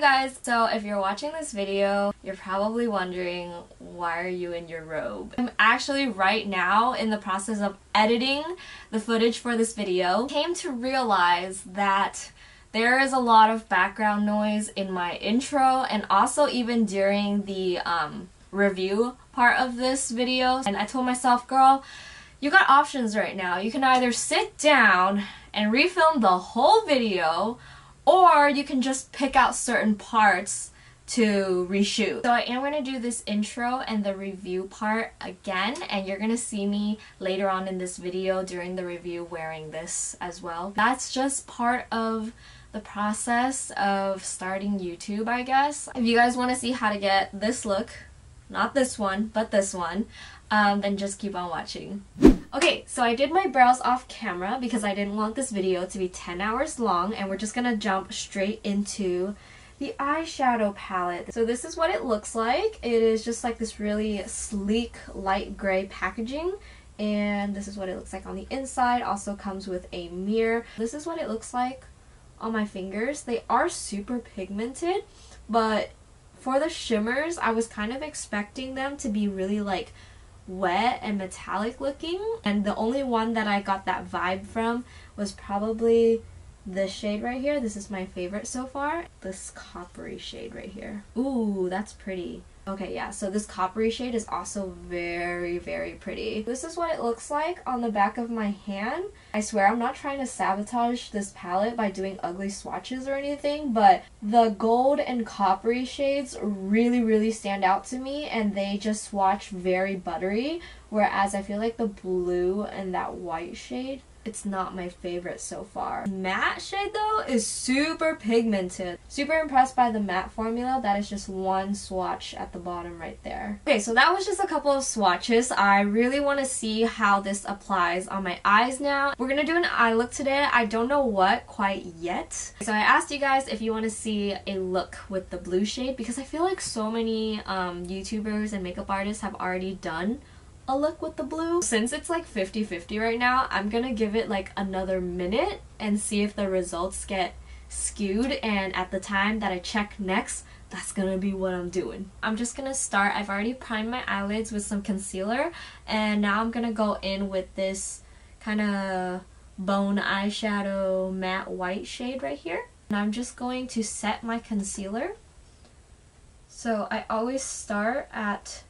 guys! So if you're watching this video, you're probably wondering, why are you in your robe? I'm actually right now in the process of editing the footage for this video. I came to realize that there is a lot of background noise in my intro and also even during the review part of this video. And I told myself, girl, you got options right now. You can either sit down and refilm the whole video, or you can just pick out certain parts to reshoot. So I am going to do this intro and the review part again, and you're going to see me later on in this video during the review wearing this as well. That's just part of the process of starting YouTube, I guess. If you guys want to see how to get this look, not this one, but this one, then just keep on watching. Okay, so I did my brows off camera because I didn't want this video to be 10 hours long, and we're just gonna jump straight into the eyeshadow palette. So this is what it looks like. It is just like this really sleek light gray packaging, and this is what it looks like on the inside. Also comes with a mirror. This is what it looks like on my fingers. They are super pigmented, but for the shimmers, I was kind of expecting them to be really like wet and metallic looking, and the only one that I got that vibe from was probably this shade right here. This is my favorite so far. This coppery shade right here. Ooh, that's pretty. Okay, yeah, so this coppery shade is also very, very pretty. This is what it looks like on the back of my hand. I swear I'm not trying to sabotage this palette by doing ugly swatches or anything, but the gold and coppery shades really, really stand out to me, and they just swatch very buttery, whereas I feel like the blue and that white shade, it's not my favorite so far. Matte shade though is super pigmented. Super impressed by the matte formula. That is just one swatch at the bottom right there. Okay, so that was just a couple of swatches. I really want to see how this applies on my eyes now. We're gonna do an eye look today. I don't know what quite yet. So I asked you guys if you want to see a look with the blue shade, because I feel like so many YouTubers and makeup artists have already done a look with the blue. Since it's like 50-50 right now, I'm gonna give it like another minute and see if the results get skewed, and at the time that I check next, that's gonna be what I'm doing. I'm just gonna start. I've already primed my eyelids with some concealer, and now I'm gonna go in with this kind of bone eyeshadow matte white shade right here, and I'm just going to set my concealer. So I always start at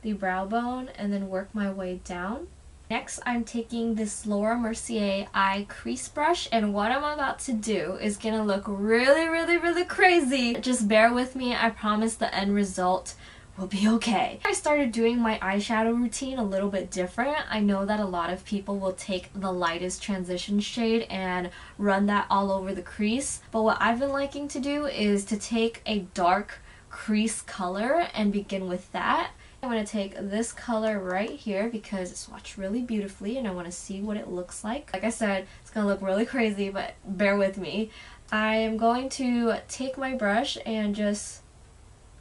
the brow bone and then work my way down. Next, I'm taking this Laura Mercier eye crease brush, and what I'm about to do is gonna look really, really, really crazy. Just bear with me. I promise the end result will be okay. I started doing my eyeshadow routine a little bit different. I know that a lot of people will take the lightest transition shade and run that all over the crease, but what I've been liking to do is to take a dark crease color and begin with that. I'm going to take this color right here because it swatched really beautifully, and I want to see what it looks like. Like I said, it's going to look really crazy, but bear with me. I am going to take my brush and just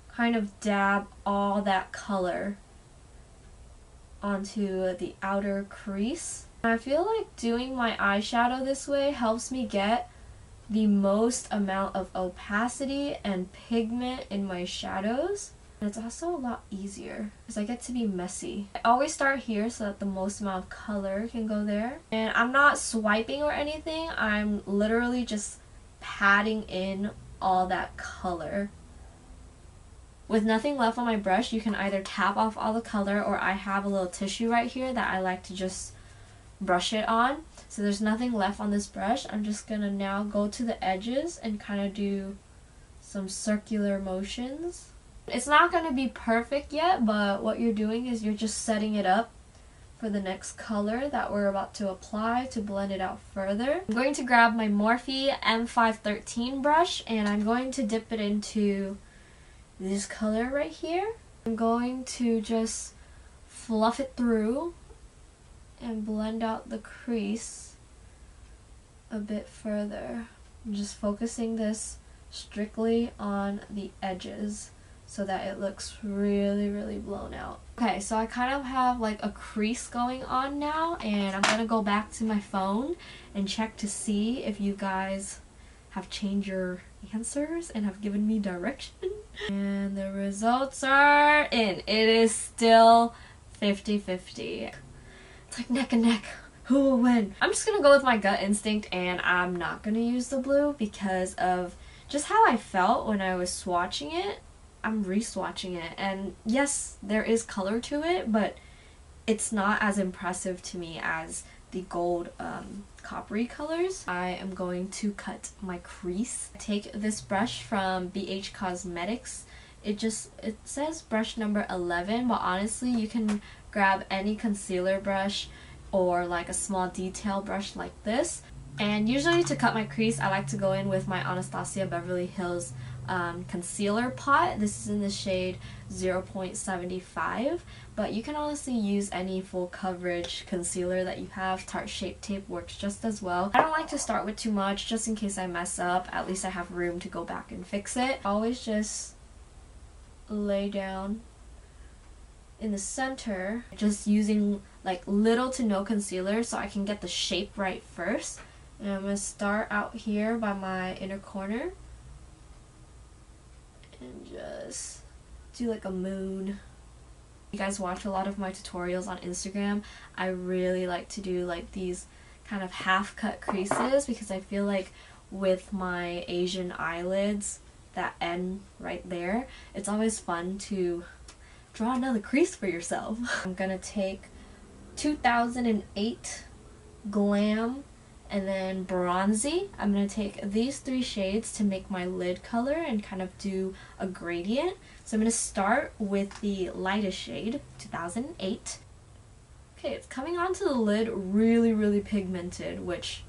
kind of dab all that color onto the outer crease. I feel like doing my eyeshadow this way helps me get the most amount of opacity and pigment in my shadows. And it's also a lot easier because I get to be messy. I always start here so that the most amount of color can go there. And I'm not swiping or anything. I'm literally just patting in all that color. With nothing left on my brush, you can either tap off all the color, or I have a little tissue right here that I like to just brush it on. So there's nothing left on this brush. I'm just gonna now go to the edges and kind of do some circular motions. It's not going to be perfect yet, but what you're doing is you're just setting it up for the next color that we're about to apply to blend it out further. I'm going to grab my Morphe M513 brush, and I'm going to dip it into this color right here. I'm going to just fluff it through and blend out the crease a bit further. I'm just focusing this strictly on the edges so that it looks really, really blown out. Okay, so I kind of have like a crease going on now, and I'm gonna go back to my phone and check to see if you guys have changed your answers and have given me direction. And the results are in. It is still 50-50. It's like neck and neck. Who will win? I'm just gonna go with my gut instinct, and I'm not gonna use the blue because of just how I felt when I was swatching it. I'm re-swatching it, and yes, there is color to it, but it's not as impressive to me as the gold coppery colors. I am going to cut my crease. Take this brush from BH Cosmetics. It says brush number 11, but honestly you can grab any concealer brush or like a small detail brush like this. And usually to cut my crease, I like to go in with my Anastasia Beverly Hills concealer pot. This is in the shade 0.75, but you can honestly use any full coverage concealer that you have. Tarte Shape Tape works just as well. I don't like to start with too much just in case I mess up. At least I have room to go back and fix it. Always just lay down in the center, just using like little to no concealer so I can get the shape right first. And I'm going to start out here by my inner corner and just do like a moon. You guys watch a lot of my tutorials on Instagram. I really like to do like these kind of half cut creases because I feel like with my Asian eyelids, that end right there, it's always fun to draw another crease for yourself. I'm gonna take 2008 Glam and then Bronzy. I'm gonna take these three shades to make my lid color and kind of do a gradient. So I'm gonna start with the lightest shade, 2008. Okay, it's coming onto the lid really pigmented, which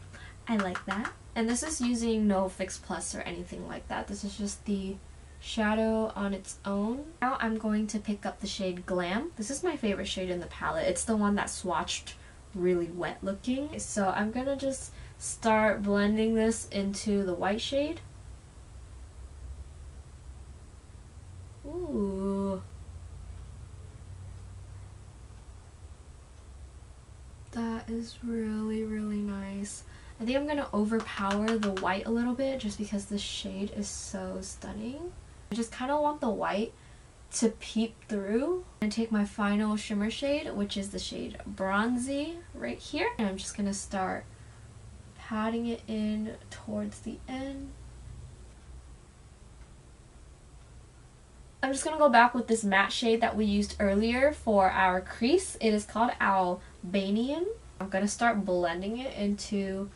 I like that. And this is using no Fix Plus or anything like that. This is just the shadow on its own. Now I'm going to pick up the shade Glam. This is my favorite shade in the palette. It's the one that swatched really wet looking. So I'm gonna just start blending this into the white shade. Ooh. That is really nice. I think I'm gonna overpower the white a little bit just because this shade is so stunning. I just kind of want the white to peep through. I'm gonna take my final shimmer shade, which is the shade Bronzy right here, and I'm just gonna start patting it in towards the end. I'm just gonna go back with this matte shade that we used earlier for our crease. It is called Albanian. I'm gonna start blending it into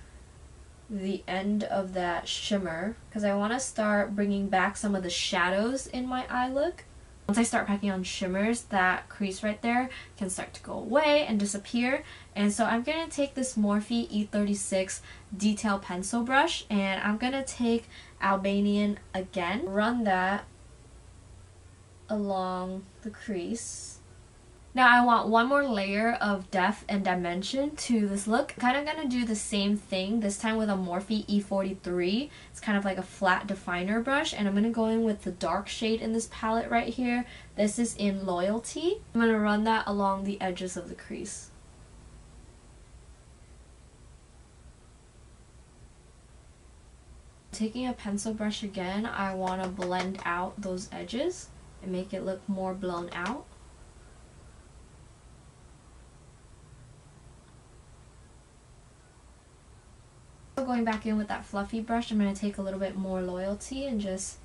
the end of that shimmer because I want to start bringing back some of the shadows in my eye look. Once I start packing on shimmers, that crease right there can start to go away and disappear. And so I'm going to take this Morphe E36 detail pencil brush and I'm going to take Albanian again, run that along the crease. Now I want one more layer of depth and dimension to this look. I'm kind of going to do the same thing, this time with a Morphe E43. It's kind of like a flat definer brush, and I'm going to go in with the dark shade in this palette right here. This is in Loyalty. I'm going to run that along the edges of the crease. Taking a pencil brush again, I want to blend out those edges and make it look more blown out. Going back in with that fluffy brush, I'm going to take a little bit more Loyalty and just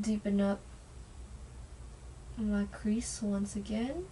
deepen up my crease once again.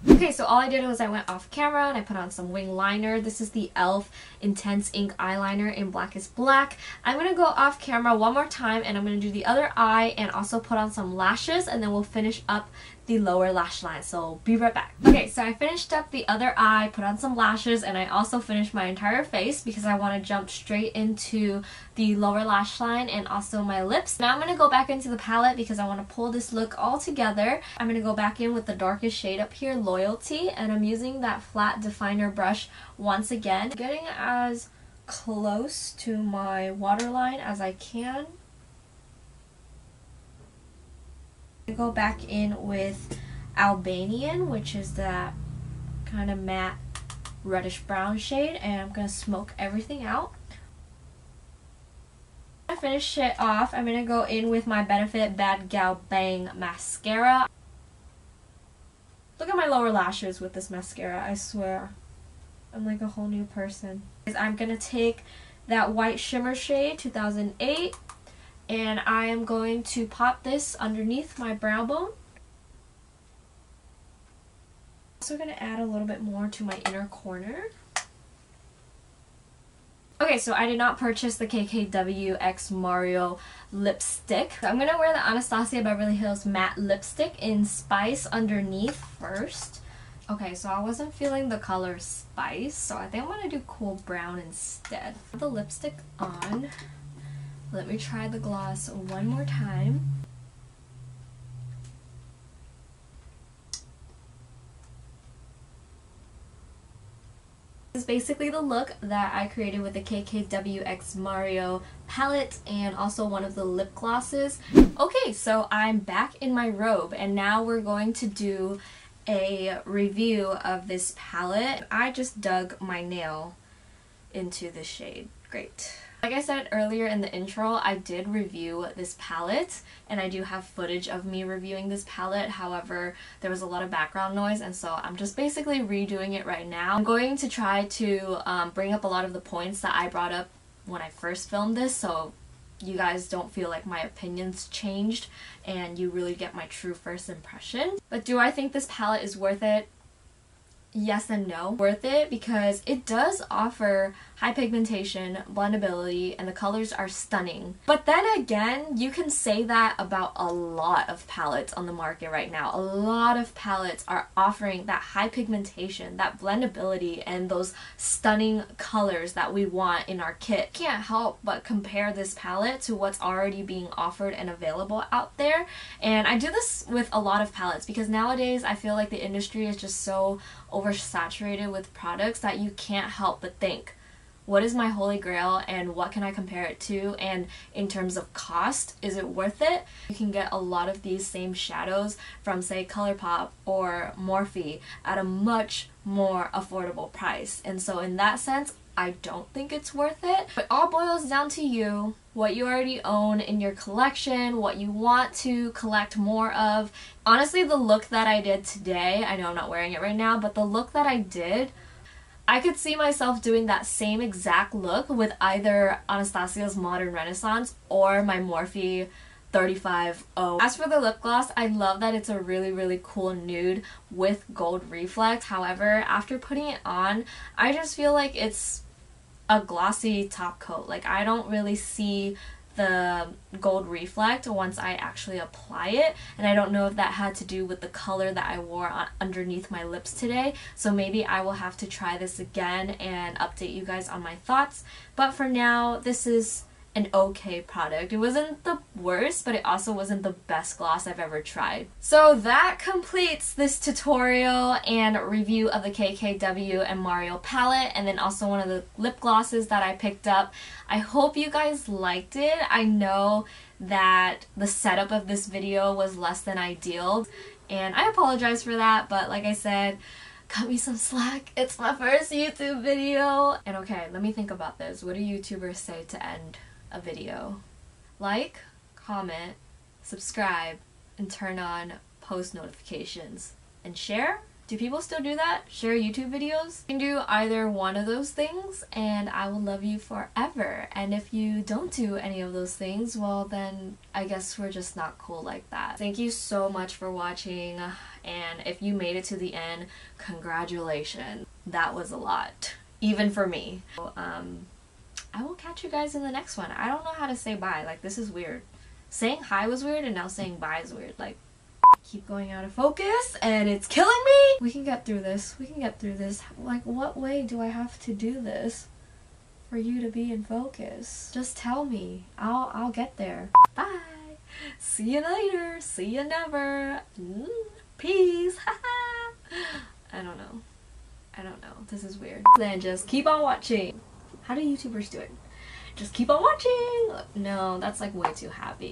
Okay, so all I did was I went off camera and I put on some wing liner. This is the e.l.f. Intense Ink Eyeliner in Blackest Black. I'm going to go off camera one more time and I'm going to do the other eye and also put on some lashes, and then we'll finish up the lower lash line. So be right back. Okay, so I finished up the other eye, put on some lashes, and I also finished my entire face because I want to jump straight into the lower lash line and also my lips. Now I'm going to go back into the palette because I want to pull this look all together. I'm going to go back in with the darkest shade up here, Loyalty, and I'm using that flat definer brush once again, getting as close to my waterline as I can. Go back in with Albanian, which is that kind of matte reddish brown shade, and I'm going to smoke everything out. To finish it off, I'm going to go in with my Benefit Bad Gal Bang mascara. Look at my lower lashes with this mascara, I swear. I'm like a whole new person. I'm going to take that white shimmer shade, 2008, and I am going to pop this underneath my brow bone. Also going to add a little bit more to my inner corner. Okay, so I did not purchase the KKW X Mario lipstick. I'm going to wear the Anastasia Beverly Hills matte lipstick in Spice underneath first. Okay, so I wasn't feeling the color Spice, so I think I'm going to do Cool Brown instead. Put the lipstick on. Let me try the gloss one more time. This is basically the look that I created with the KKW X Mario palette and also one of the lip glosses. Okay, so I'm back in my robe and now we're going to do a review of this palette. I just dug my nail into the shade. Great. Like I said earlier in the intro, I did review this palette and I do have footage of me reviewing this palette. However, there was a lot of background noise and so I'm just basically redoing it right now. I'm going to try to bring up a lot of the points that I brought up when I first filmed this, so you guys don't feel like my opinions changed and you really get my true first impression. But do I think this palette is worth it? Yes and no. Worth it because it does offer high pigmentation, blendability, and the colors are stunning. But then again, you can say that about a lot of palettes on the market right now. A lot of palettes are offering that high pigmentation, that blendability, and those stunning colors that we want in our kit. Can't help but compare this palette to what's already being offered and available out there. And I do this with a lot of palettes because nowadays I feel like the industry is just so oversaturated with products that you can't help but think, what is my holy grail and what can I compare it to, and in terms of cost, is it worth it? You can get a lot of these same shadows from say ColourPop or Morphe at a much more affordable price, and so in that sense I don't think it's worth it. It all boils down to you, what you already own in your collection, what you want to collect more of. Honestly, the look that I did today, I know I'm not wearing it right now, but the look that I did, I could see myself doing that same exact look with either Anastasia's Modern Renaissance or my Morphe 35O. As for the lip gloss, I love that it's a really cool nude with gold reflex. However, after putting it on, I just feel like it's a glossy top coat. Like, I don't really see the gold reflect once I actually apply it, and I don't know if that had to do with the color that I wore underneath my lips today, so maybe I will have to try this again and update you guys on my thoughts. But for now, this is an okay product. It wasn't the worst, but it also wasn't the best gloss I've ever tried. So that completes this tutorial and review of the KKW and Mario palette, and then also one of the lip glosses that I picked up. I hope you guys liked it. I know that the setup of this video was less than ideal, and I apologize for that, but like I said, cut me some slack. It's my first YouTube video. And okay, let me think about this. What do YouTubers say to end a video? Like, comment, subscribe, and turn on post notifications. And share? Do people still do that? Share YouTube videos? You can do either one of those things and I will love you forever. And if you don't do any of those things, well then I guess we're just not cool like that. Thank you so much for watching, and if you made it to the end, congratulations. That was a lot, even for me. So, I will catch you guys in the next one. I don't know how to say bye. Like, this is weird. Saying hi was weird and now saying bye is weird. Like, keep going out of focus and it's killing me. We can get through this. We can get through this. Like, what way do I have to do this for you to be in focus? Just tell me. I'll get there. Bye. See you later. See you never. Peace. I don't know. I don't know. This is weird. Then just keep on watching. How do YouTubers do it? Just keep on watching. No, that's like way too happy.